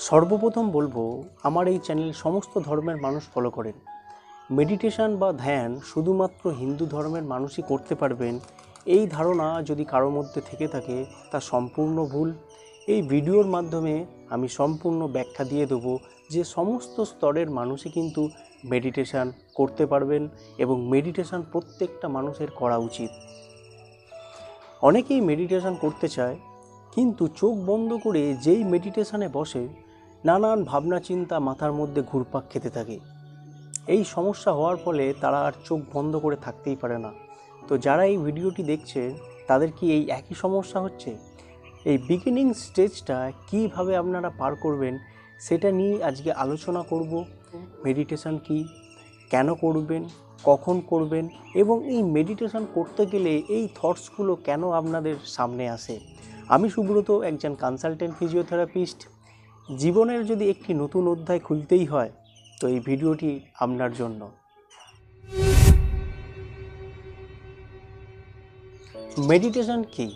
সর্বপ্রথম বলবো, আমার এই চ্যানেল সমস্ত ধর্মের মানুষ ফলো করেন। মেডিটেশন বা ধ্যান শুধুমাত্র হিন্দু ধর্মের মানুষই করতে পারবেন, এই ধারণা যদি কারোর মধ্যে থেকে থাকে তা সম্পূর্ণ ভুল। এই ভিডিওর মাধ্যমে আমি সম্পূর্ণ ব্যাখ্যা দিয়ে দেবো যে সমস্ত স্তরের মানুষই কিন্তু মেডিটেশন করতে পারবেন এবং মেডিটেশন প্রত্যেকটা মানুষের করা উচিত। অনেকেই মেডিটেশন করতে চায়, কিন্তু চোখ বন্ধ করে যেই মেডিটেশনে বসে নানান ভাবনা চিন্তা মাথার মধ্যে ঘুরপাক খেতে থাকে। এই সমস্যা হওয়ার ফলে তারা আর চোখ বন্ধ করে থাকতেই পারে না। তো যারা এই ভিডিওটি দেখছে তাদের কি এই একই সমস্যা হচ্ছে? এই বিগিনিং স্টেজটা কিভাবে আপনারা পার করবেন সেটা নিয়ে আজকে আলোচনা করব। মেডিটেশন কি, কেন করবেন, কখন করবেন এবং এই মেডিটেশন করতে গেলে এই থটসগুলো কেন আপনাদের সামনে আসে। আমি সুব্রত, একজন কনসালটেন্ট ফিজিওথেরাপিস্ট। জীবনের যদি একটি নতুন অধ্যায় খুলতেই হয় তো এই ভিডিওটি আপনার জন্য। মেডিটেশন কি,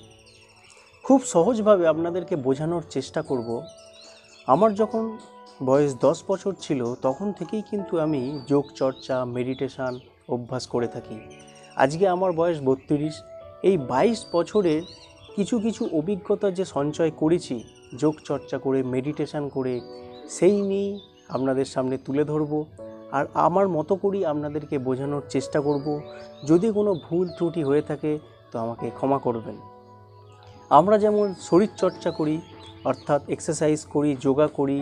খুব সহজভাবে আপনাদেরকে বোঝানোর চেষ্টা করব। আমার যখন বয়স 10 বছর ছিল তখন থেকেই কিন্তু আমি যোগ চর্চা, মেডিটেশন অভ্যাস করে থাকি। আজকে আমার বয়স 32। এই 22 বছরের কিছু কিছু অভিজ্ঞতা যে সঞ্চয় করেছি যোগ চর্চা করে, মেডিটেশন করে, সেই নিয়েই আপনাদের সামনে তুলে ধরব আর আমার মতো করেই আপনাদেরকে বোঝানোর চেষ্টা করব। যদি কোনো ভুল ত্রুটি হয়ে থাকে তো আমাকে ক্ষমা করবেন। আমরা যেমন শরীর চর্চা করি, অর্থাৎ এক্সারসাইজ করি, যোগা করি,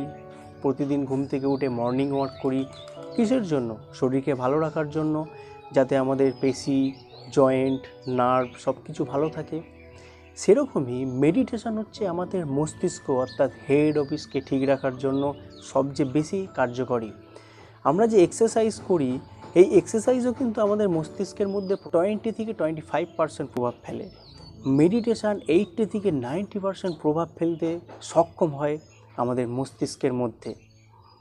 প্রতিদিন ঘুম থেকে উঠে মর্নিং ওয়াক করি, কিসের জন্য? শরীরকে ভালো রাখার জন্য, যাতে আমাদের পেশি, জয়েন্ট, নার্ভ সব কিছু ভালো থাকে। সেরকমই মেডিটেশন হচ্ছে আমাদের মস্তিষ্ক অর্থাৎ হেড অফিসকে ঠিক রাখার জন্য সবচেয়ে বেশি কার্যকরী। আমরা যে এক্সারসাইজ করি এই এক্সারসাইজও কিন্তু আমাদের মস্তিষ্কের মধ্যে 20 থেকে 25% প্রভাব ফেলে। মেডিটেশান 80 থেকে 90% প্রভাব ফেলতে সক্ষম হয় আমাদের মস্তিষ্কের মধ্যে।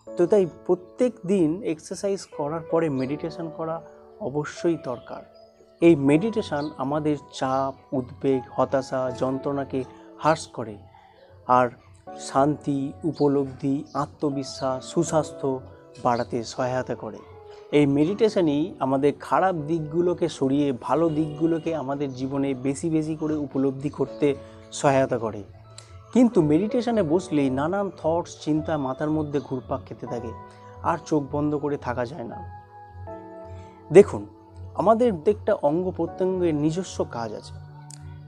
তো তাই প্রত্যেক দিন এক্সারসাইজ করার পরে মেডিটেশান করা অবশ্যই দরকার। এই মেডিটেশান আমাদের চাপ, উদ্বেগ, হতাশা, যন্ত্রণাকে হ্রাস করে আর শান্তি, উপলব্ধি, আত্মবিশ্বাস, সুস্বাস্থ্য বাড়াতে সহায়তা করে। এই মেডিটেশনই আমাদের খারাপ দিকগুলোকে সরিয়ে ভালো দিকগুলোকে আমাদের জীবনে বেশি বেশি করে উপলব্ধি করতে সহায়তা করে। কিন্তু মেডিটেশনে বসলেই নানান থটস, চিন্তা মাথার মধ্যে ঘুরপাক খেতে থাকে আর চোখ বন্ধ করে থাকা যায় না। দেখুন, আমাদের প্রত্যেকটা অঙ্গ প্রত্যঙ্গের নিজস্ব কাজ আছে।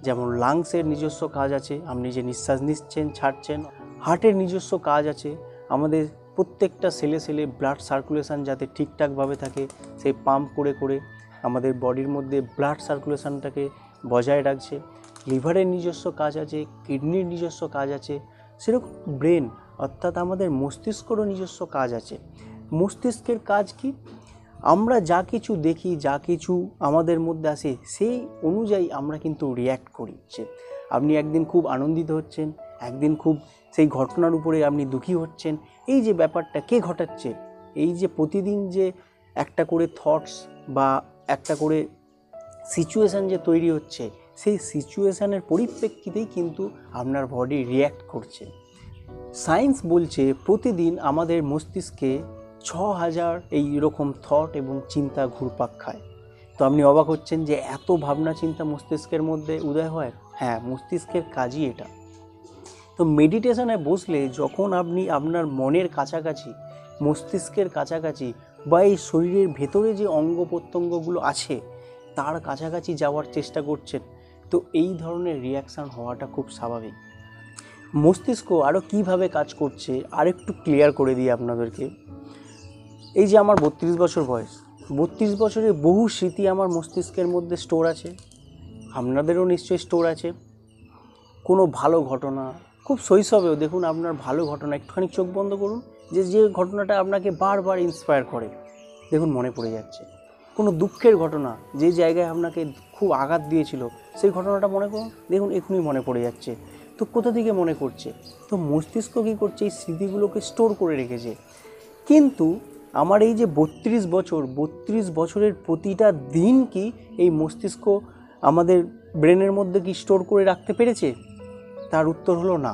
যেমন লাংসের নিজস্ব কাজ আছে, আপনি যে নিঃশ্বাস নিচ্ছেন ছাড়ছেন। হার্টের নিজস্ব কাজ আছে, আমাদের প্রত্যেকটা সেলে সেলে ব্লাড সার্কুলেশন যাতে ঠিকঠাকভাবে থাকে সেই পাম্প করে করে আমাদের বডির মধ্যে ব্লাড সার্কুলেশনটাকে বজায় রাখছে। লিভারের নিজস্ব কাজ আছে, কিডনির নিজস্ব কাজ আছে। সেরকম ব্রেন অর্থাৎ আমাদের মস্তিষ্কেরও নিজস্ব কাজ আছে। মস্তিষ্কের কাজ কি? আমরা যা কিছু দেখি, যা কিছু আমাদের মধ্যে আসে সেই অনুযায়ী আমরা কিন্তু রিয়্যাক্ট করি। আপনি একদিন খুব আনন্দিত হচ্ছেন, একদিন খুব সেই ঘটনার উপরে আপনি দুঃখী হচ্ছেন। এই যে ব্যাপারটা কে ঘটাচ্ছে? এই যে প্রতিদিন যে একটা করে থটস বা একটা করে সিচুয়েশান যে তৈরি হচ্ছে, সেই সিচুয়েশানের পরিপ্রেক্ষিতেই কিন্তু আপনার বডি রিয়্যাক্ট করছে। সায়েন্স বলছে প্রতিদিন আমাদের মস্তিষ্কে 6000 এইরকম থট এবং চিন্তা ঘুরপাক খায়। তো আপনি অবাক হচ্ছেন যে এত ভাবনা চিন্তা মস্তিষ্কের মধ্যে উদয় হয়। হ্যাঁ, মস্তিষ্কের কাজই এটা। তো মেডিটেশনে বসলে যখন আপনি আপনার মনের কাছাকাছি, মস্তিষ্কের কাছাকাছি বা এই শরীরের ভেতরে যে অঙ্গ প্রত্যঙ্গগুলো আছে তার কাছাকাছি যাওয়ার চেষ্টা করছেন, তো এই ধরনের রিয়াকশান হওয়াটা খুব স্বাভাবিক। মস্তিষ্ক আরও কীভাবে কাজ করছে আরেকটু ক্লিয়ার করে দিই আপনাদেরকে। এই যে আমার 32 বছর বয়স, 32 বছরে বহু স্মৃতি আমার মস্তিষ্কের মধ্যে স্টোর আছে। আপনাদেরও নিশ্চয়ই স্টোর আছে। কোনো ভালো ঘটনা, খুব শৈশবেও দেখুন আপনার ভালো ঘটনা, একটুখানি চোখ বন্ধ করুন, যে ঘটনাটা আপনাকে বারবার ইন্সপায়ার করে, দেখুন মনে পড়ে যাচ্ছে। কোনো দুঃখের ঘটনা, যে জায়গায় আপনাকে খুব আঘাত দিয়েছিল সেই ঘটনাটা মনে করুন, দেখুন এখনই মনে পড়ে যাচ্ছে। তো কোথা থেকে মনে করছে? তো মস্তিষ্ক কী করছে? এই স্মৃতিগুলোকে স্টোর করে রেখেছে। কিন্তু আমার এই যে 32 বছরের প্রতিটা দিন কি এই মস্তিষ্ক আমাদের ব্রেনের মধ্যে কি স্টোর করে রাখতে পেরেছে? তার উত্তর হলো না।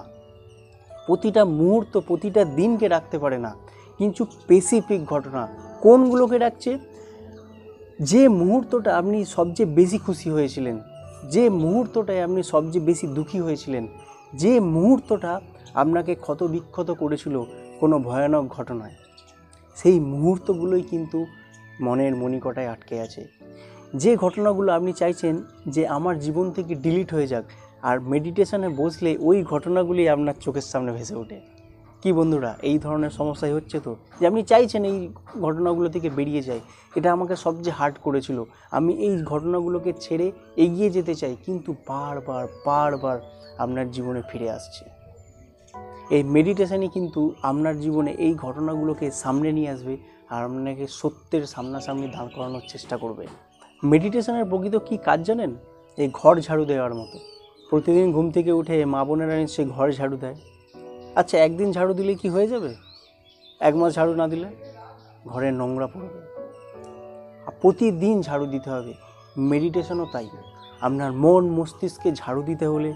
প্রতিটা মুহূর্ত, প্রতিটা দিনকে রাখতে পারে না, কিন্তু স্পেসিফিক ঘটনা কোনগুলোকে রাখছে? যে মুহূর্তটা আপনি সবচেয়ে বেশি খুশি হয়েছিলেন, যে মুহূর্তটায় আপনি সবচেয়ে বেশি দুঃখী হয়েছিলেন, যে মুহূর্তটা আপনাকে ক্ষত বিক্ষত করেছিল কোনো ভয়ানক ঘটনায়, সেই মুহূর্তগুলোই কিন্তু মনের মণিকটায় আটকে আছে। যে ঘটনাগুলো আপনি চাইছেন যে আমার জীবন থেকে ডিলিট হয়ে যাক, আর মেডিটেশনে বসলে ওই ঘটনাগুলি আপনার চোখের সামনে ভেসে ওঠে। কি বন্ধুরা, এই ধরনের সমস্যাই হচ্ছে তো, যে আপনি চাইছেন এই ঘটনাগুলো থেকে বেরিয়ে যাই, এটা আমাকে সবচেয়ে হার্ট করেছিল, আমি এই ঘটনাগুলোকে ছেড়ে এগিয়ে যেতে চাই, কিন্তু বারবার বারবার আপনার জীবনে ফিরে আসছে। এই মেডিটেশনই কিন্তু আপনার জীবনে এই ঘটনাগুলোকে সামনে নিয়ে আসবে আর আপনাকে সত্যের সামনাসামনি দাঁড় করানোর চেষ্টা করবে। মেডিটেশনের প্রকৃত কী কাজ জানেন? এই ঘর ঝাড়ু দেওয়ার মতো। প্রতিদিন ঘুম থেকে উঠে মা বোনেরা নিশ্চয়ই ঘর ঝাড়ু দেয়। আচ্ছা, একদিন ঝাড়ু দিলে কি হয়ে যাবে? 1 মাস ঝাড়ু না দিলে ঘরে নোংরা পড়বে। প্রতিদিন ঝাড়ু দিতে হবে। মেডিটেশনও তাই। আপনার মন মস্তিষ্কে ঝাড়ু দিতে হলে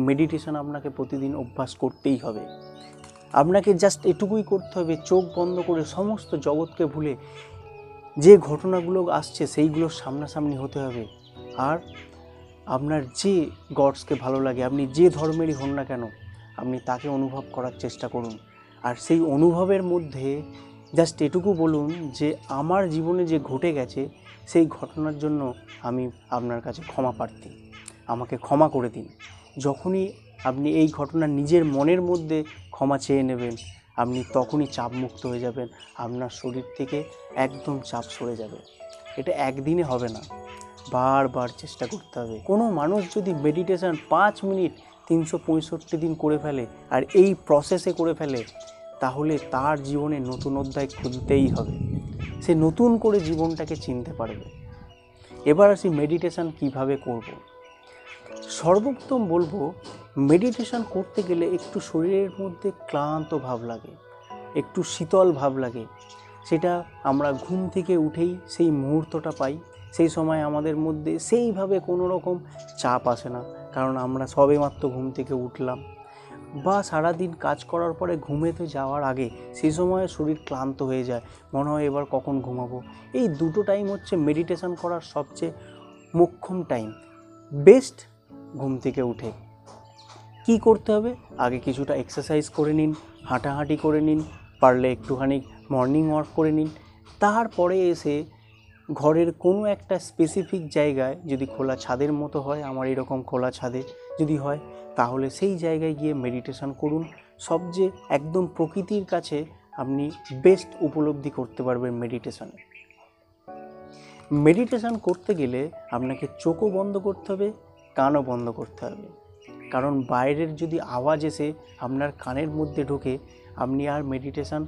মেডিটেশন আপনাকে প্রতিদিন অভ্যাস করতেই হবে। আপনাকে জাস্ট এটুকুই করতে হবে, চোখ বন্ধ করে সমস্ত জগৎকে ভুলে যে ঘটনাগুলো আসছে সেইগুলোর সামনাসামনি হতে হবে। আর আপনার যে গডসকে ভালো লাগে, আপনি যে ধর্মেরই হন না কেন, আপনি তাকে অনুভব করার চেষ্টা করুন। আর সেই অনুভবের মধ্যে জাস্ট এটুকু বলুন যে আমার জীবনে যে ঘটে গেছে সেই ঘটনার জন্য আমি আপনার কাছে ক্ষমা প্রার্থী, আমাকে ক্ষমা করে দিন। যখনই আপনি এই ঘটনা নিজের মনের মধ্যে ক্ষমা চেয়ে নেবেন, আপনি তখনই চাপমুক্ত হয়ে যাবেন, আপনার শরীর থেকে একদম চাপ সরে যাবে। এটা একদিনে হবে না, বারবার চেষ্টা করতে হবে। কোনো মানুষ যদি মেডিটেশন 5 মিনিট 365 দিন করে ফেলে আর এই প্রসেসে করে ফেলে, তাহলে তার জীবনে নতুন অধ্যায় খুলতেই হবে, সে নতুন করে জীবনটাকে চিনতে পারবে। এবার আসি মেডিটেশন কিভাবে করব। সর্বোত্তম বলবো, মেডিটেশন করতে গেলে একটু শরীরের মধ্যে ক্লান্ত ভাব লাগে, একটু শীতল ভাব লাগে। সেটা আমরা ঘুম থেকে উঠেই সেই মুহূর্তটা পাই। সেই সময় আমাদের মধ্যে সেইভাবে কোনো রকম চাপ আসে না, কারণ আমরা সবেমাত্র ঘুম থেকে উঠলাম, বা সারাদিন কাজ করার পরে ঘুমেতে যাওয়ার আগে সেই সময় শরীর ক্লান্ত হয়ে যায়, মনে হয় এবার কখন ঘুমাবো। এই দুটো টাইম হচ্ছে মেডিটেশন করার সবচেয়ে মোক্ষম টাইম। বেস্ট ঘুম থেকে উঠে কি করতে হবে? আগে কিছুটা এক্সারসাইজ করে নিন, হাঁটাহাঁটি করে নিন, পারলে একটুখানি মর্নিং ওয়াক করে নিন। তারপরে এসে ঘরের কোনো একটা স্পেসিফিক জায়গায়, যদি খোলা ছাদের মতো হয়, আমার এরকম খোলা ছাদে যদি হয়, তাহলে সেই জায়গায় গিয়ে মেডিটেশন করুন। সবচেয়ে একদম প্রকৃতির কাছে আপনি বেস্ট উপলব্ধি করতে পারবেন মেডিটেশনে। মেডিটেশন করতে গেলে আপনাকে চোখও বন্ধ করতে হবে, কানও বন্ধ করতে হবে, কারণ বাইরের যদি আওয়াজ এসে আপনার কানের মধ্যে ঢোকে, আপনি আর মেডিটেশন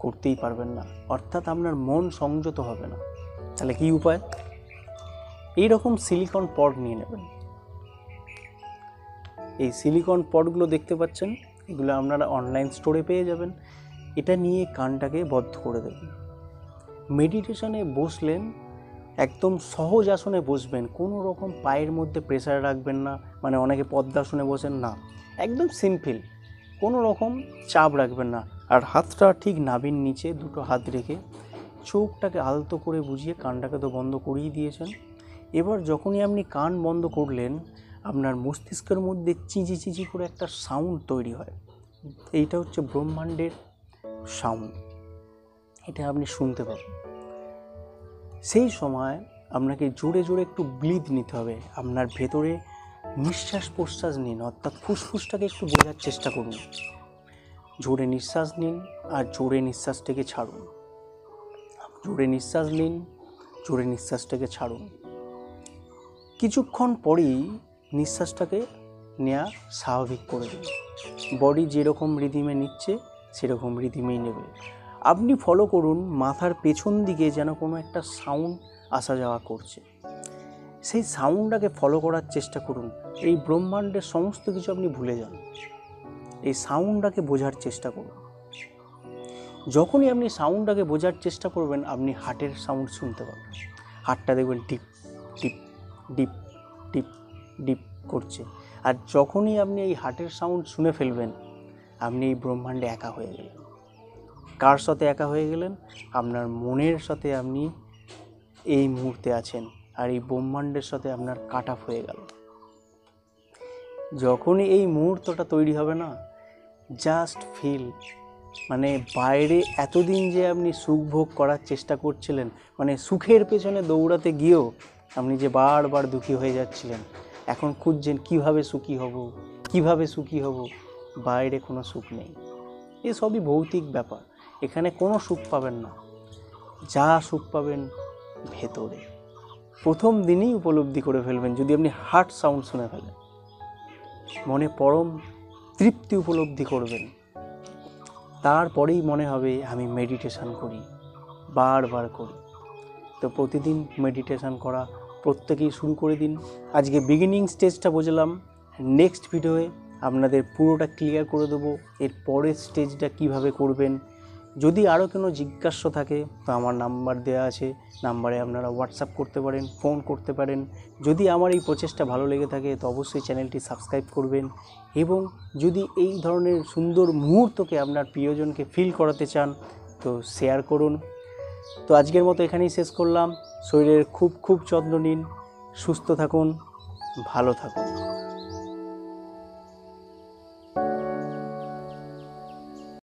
করতেই পারবেন না, অর্থাৎ আপনার মন সংযত হবে না। তাহলে কি উপায়? এইরকম সিলিকন পড নিয়ে নেবেন। এই সিলিকন পডগুলো দেখতে পাচ্ছেন, এগুলো আপনারা অনলাইন স্টোরে পেয়ে যাবেন। এটা নিয়ে কানটাকে বদ্ধ করে দেবেন। মেডিটেশনে বসলেন, একদম সহজ আসনে বসবেন, কোনো রকম পায়ের মধ্যে প্রেসার রাখবেন না, মানে অনেকে পদ্মাসনে বসেন না, একদম সিম্পল, কোনো রকম চাপ রাখবেন না। আর হাতটা ঠিক নাভির নিচে দুটো হাত রেখে চোখটাকে আলতো করে বুঝিয়ে, কানটাকে তো বন্ধ করেই দিয়েছেন। এবার যখনই আপনি কান বন্ধ করলেন, আপনার মস্তিষ্কের মধ্যে চিঁচি চিঁচি করে একটা সাউন্ড তৈরি হয়। এইটা হচ্ছে ব্রহ্মাণ্ডের সাউন্ড, এটা আপনি শুনতে পাবেন। সেই সময় আপনাকে জোরে জোরে একটু ব্রিথ নিতে হবে। আপনার ভেতরে নিঃশ্বাস প্রশ্বাস নিন, অর্থাৎ ফুসফুসটাকে একটু বোঝার চেষ্টা করুন। জোরে নিঃশ্বাস নিন আর জোরে নিঃশ্বাসটাকে ছাড়ুন, জোরে নিঃশ্বাস নিন, জোরে নিঃশ্বাসটাকে ছাড়ুন। কিছুক্ষণ পরেই নিঃশ্বাসটাকে নেওয়া স্বাভাবিক করে দিন। বডি যেরকম রিদিমে নিচ্ছে সেরকম রিদিমেই নেবে। আপনি ফলো করুন, মাথার পেছন দিকে যেন কোনো একটা সাউন্ড আসা যাওয়া করছে, সেই সাউন্ডটাকে ফলো করার চেষ্টা করুন। এই ব্রহ্মাণ্ডের সমস্ত কিছু আপনি ভুলে যান, এই সাউন্ডটাকে বোঝার চেষ্টা করুন। যখনই আপনি সাউন্ডটাকে বোঝার চেষ্টা করবেন, আপনি হার্টের সাউন্ড শুনতে পাবেন। হার্টটা দেখবেন টিপ টিপ ডিপ ডিপ ডিপ করছে। আর যখনই আপনি এই হার্টের সাউন্ড শুনে ফেলবেন, আপনি এই ব্রহ্মাণ্ডে একা হয়ে গেলেন। কার সাথে একা হয়ে গেলেন? আপনার মনের সাথে আপনি এই মুহূর্তে আছেন, আর এই ব্রহ্মাণ্ডের সাথে আপনার কাট অফ হয়ে গেল। যখনই এই মুহূর্তটা তৈরি হবে না, জাস্ট ফিল, মানে বাইরে এতদিন যে আপনি সুখ ভোগ করার চেষ্টা করছিলেন, মানে সুখের পেছনে দৌড়াতে গিয়েও আপনি যে বারবার দুঃখী হয়ে যাচ্ছিলেন, এখন খুঁজছেন কিভাবে সুখী হব, কিভাবে সুখী হব। বাইরে কোনো সুখ নেই, এসবই ভৌতিক ব্যাপার। এখানে কোনো সুখ পাবেন না, যা সুখ পাবেন ভেতরে। প্রথম দিনেই উপলব্ধি করে ফেলবেন, যদি আপনি হার্ট সাউন্ড শুনে ফেলেন, মনে পরম তৃপ্তি উপলব্ধি করবেন। তারপরেই মনে হবে আমি মেডিটেশন করি, বারবার করি। তো প্রতিদিন মেডিটেশন করা প্রত্যেকেই শুরু করে দিন। আজকে বিগিনিং স্টেজটা বুঝলাম, নেক্সট ভিডিওয়ে আপনাদের পুরোটা ক্লিয়ার করে দেবো এর পরের স্টেজটা কিভাবে করবেন। যদি আরও কোনো জিজ্ঞাসা থাকে তো আমার নাম্বার দেওয়া আছে, নাম্বারে আপনারা হোয়াটসঅ্যাপ করতে পারেন, ফোন করতে পারেন। যদি আমার এই প্রচেষ্টা ভালো লেগে থাকে তো অবশ্যই চ্যানেলটি সাবস্ক্রাইব করবেন, এবং যদি এই ধরনের সুন্দর মুহূর্তকে আপনার প্রিয়জনকে ফিল করাতে চান তো শেয়ার করুন। তো আজকের মতো এখানেই শেষ করলাম। শরীরের খুব যত্ন নিন, সুস্থ থাকুন, ভালো থাকুন।